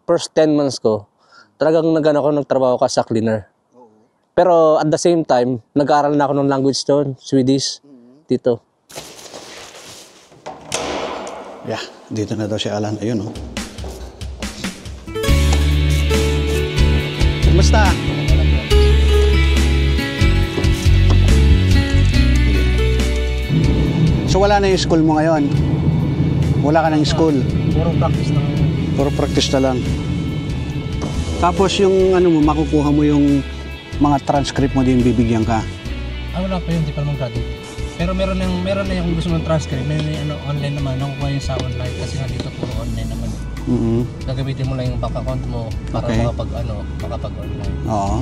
First 10 months ko, talagang nagtrabaho ka sa cleaner. Pero at the same time, nag-aaral na ako ng language doon, Swedish, dito. Yeah, dito na daw si Alan. Ayun, oh. Kumusta? So wala na yung school mo ngayon? Wala ka na yung school? Puro practice na. Puro practice na lang. Tapos yung ano mo, makukuha mo yung mga transcript mo din, bibigyan ka? Wala pa yun, di pa naman graduate. Pero meron na yung gusto mong transcript, may online naman, nakukuha yun sa online kasi nga dito puro online naman. Gagamitin mo lang yung bank account mo para makapag-online. Oo.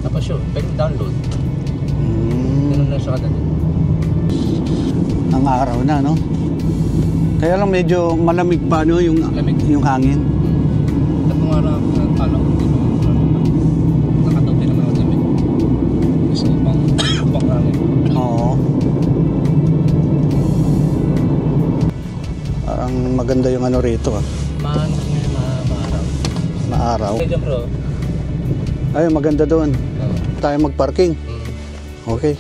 Tapos yun, pwede download. Ganun na siya kadali. Ang araw na, no? Kaya lang medyo malamig pa, no? Yung hangin. Tatlong araw, kala ko dito. Nakatabi naman ang lamig. Gusto ko pang hangin. Oo. Parang maganda yung ano rito, ah. Maaraw. Maaraw. Okay dyan, bro. Ay, maganda doon. Tayo mag-parking. Okay.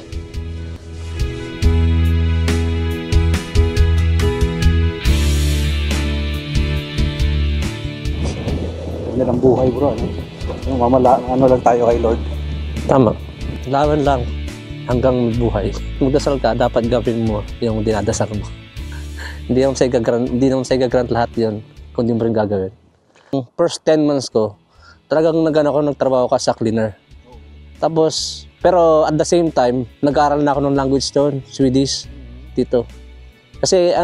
Yan ang buhay, bro. Ano lang tayo kay Lord. Tama. Laban lang hanggang buhay. Magdasal ka, dapat gawin mo yung dinadasal mo. Hindi naman sa igagrant lahat yun, kundi mo rin gagawin. First 10 months ko, talagang nagtrabaho ka sa cleaner. Tapos, pero at the same time, nag-aaral na ako ng language doon, Swedish, dito. Kasi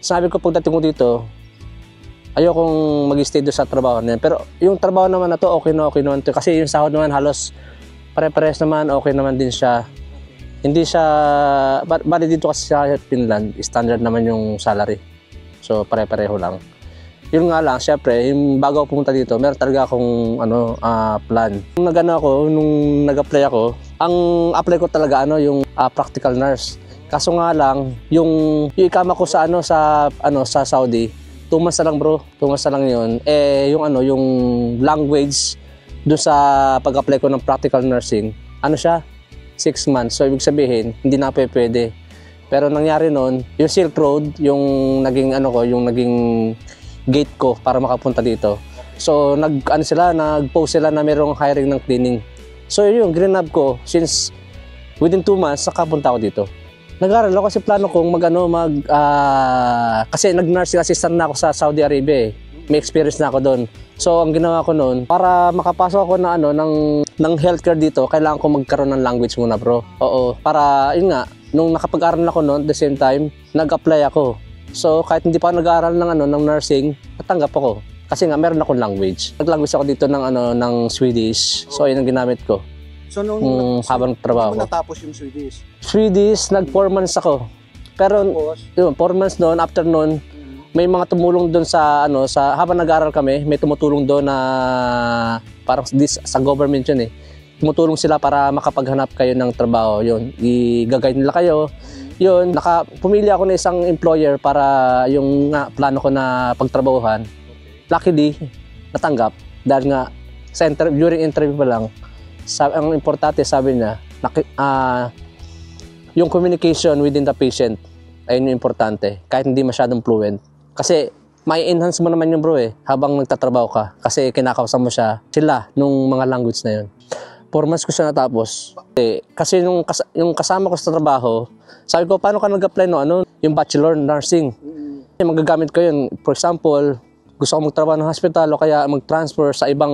sabi ko pagdating ko dito, ayokong mag-stay doon sa trabaho na yan. Pero yung trabaho naman na to, okay naman to. Kasi yung sahod naman halos pare-pares naman, okay naman din siya. Hindi siya, bali dito kasi sa Finland, standard naman yung salary. So pare-pareho lang. Yun nga lang, syempre, yung bago ako pumunta dito, meron talaga akong plan. Nung nag-apply ako, ang apply ko talaga yung practical nurse. Kaso nga lang, yung ikama ko sa Saudi, 2 months na lang, bro. 2 months na lang yun. Yung language doon sa pag-apply ko ng practical nursing, siya? 6 months. So, ibig sabihin, hindi na pwede. Pero nangyari noon, yung Silk Road, yung naging gate ko para makapunta dito. So, nag-post sila na mayroong hiring ng cleaning. So, yun, grinab ko, since within 2 months, nakapunta ako dito. Nag-aaral ako kasi plano kong kasi nag-nursing assistant na ako sa Saudi Arabia eh. May experience na ako doon. So ang ginawa ko noon, para makapasok ako na ng healthcare dito, kailangan ko magkaroon ng language muna, bro. Oo, para yun nga, nung nakapag-aral ako noon, at the same time, nag-apply ako. So kahit hindi pa ako nag-aaral ng nursing, natanggap ako. Kasi nga meron akong language. Nag-language ako dito ng Swedish. So yun ang ginamit ko. So nung habang trabaho ko. natapos yung Swedish? Swedish, nag 4 months ako. Pero yun, 4 months noon, after noon, may mga tumulong doon sa habang nag-aaral kami, may tumutulong doon na parang sa government yun eh. Tumutulong sila para makapaghanap kayo ng trabaho. Yun, i-guide nila kayo. Yun, pumili ako ng isang employer para yung plano ko na pagtrabahuhan. Luckily, natanggap dahil nga during interview pa lang, ang importante sabi niya, yung communication within the patient, ayun yung importante, kahit hindi masyadong fluent. Kasi may enhance mo naman yung bro habang nagtatrabaho ka. Kasi kinakausap mo sila nung mga language na yun. 4 months ko siya natapos. Kasi yung kasama ko sa trabaho, sabi ko, paano ka nag-apply yung bachelor nursing? Magagamit ko yun. For example, gusto ko magtrabaho ng hospital o kaya mag-transfer sa ibang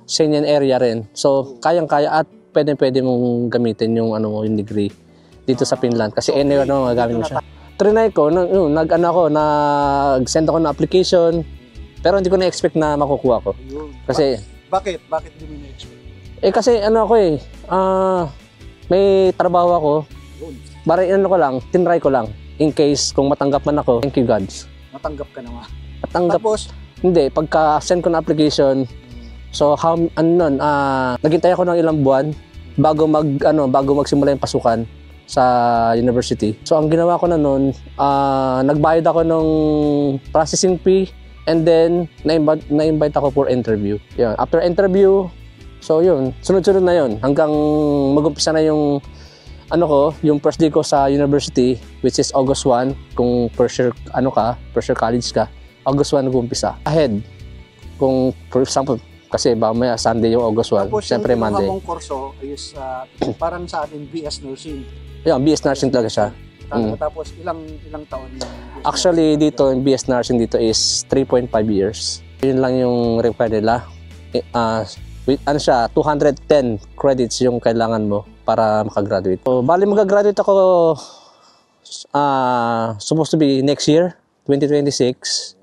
Schengen area rin. So, kayang-kaya at pwede mong gamitin yung degree dito sa Finland. Kasi magagamit mo siya. Trinay ko, nag-send ako ng application, pero hindi ko na-expect na makukuha ko. Kasi, Bakit hindi mo na-expect? Kasi may trabaho ako. Tinry ko lang. In case kung matanggap man ako, thank you God. Natanggap ka naman. Tapos? Hindi, pagka-send ko ng application, so naghintay ako ng ilang buwan bago magsimula yung pasukan. sa university. So ang ginawa ko na noon, nagbayad ako ng processing fee and then na-invite ako for interview. Yun. After interview, so yun, sunod-sunod na yun hanggang mag-umpisa na yung yung first day ko sa university, which is August 1, kung first year college ka, August 1 nag-umpisa. Ahead, kung for example, kasi ba may Sunday yung August 1, siyempre Monday. Tapos yung kurso is parang sa atin BS Nursing. Yan, BS Nursing talaga siya. Tapos ilang taon yung BS Actually, dito, yung BS Nursing dito is 3.5 years. Yun lang yung required nila. With, 210 credits yung kailangan mo para makagraduate. So, bali magagraduate ako supposed to be next year, 2026.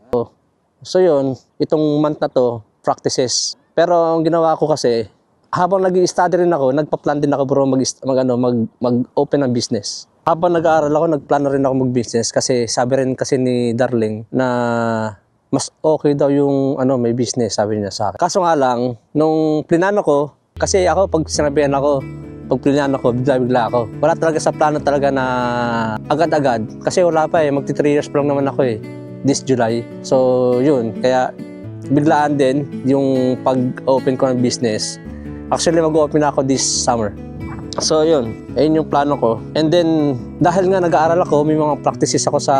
So yun, itong month na to, practices. Pero ang ginawa ko kasi, habang nag-i-study rin ako, nagpa-plan din ako bro mag-open ng business. Habang nag-aaral ako, nagplano rin ako mag-business kasi sabi rin kasi ni Darling na mas okay daw yung may business, sabi niya sa akin. Kaso nga lang, nung plinano ko, kasi ako pag sinabihan ako, pag plinano ko, bigla-bigla ako. Wala talaga sa plano talaga na agad-agad. Kasi wala pa magti 3 years pa lang naman ako this July. So yun, kaya biglaan din yung pag-open ko ng business. Actually, mag-open ako this summer. So yun, ayun yung plano ko. And then, dahil nga nag-aaral ako, may mga practices ako sa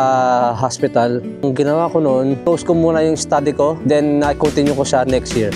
hospital. Ang ginawa ko noon, close ko muna yung study ko, then na-continue ko siya next year.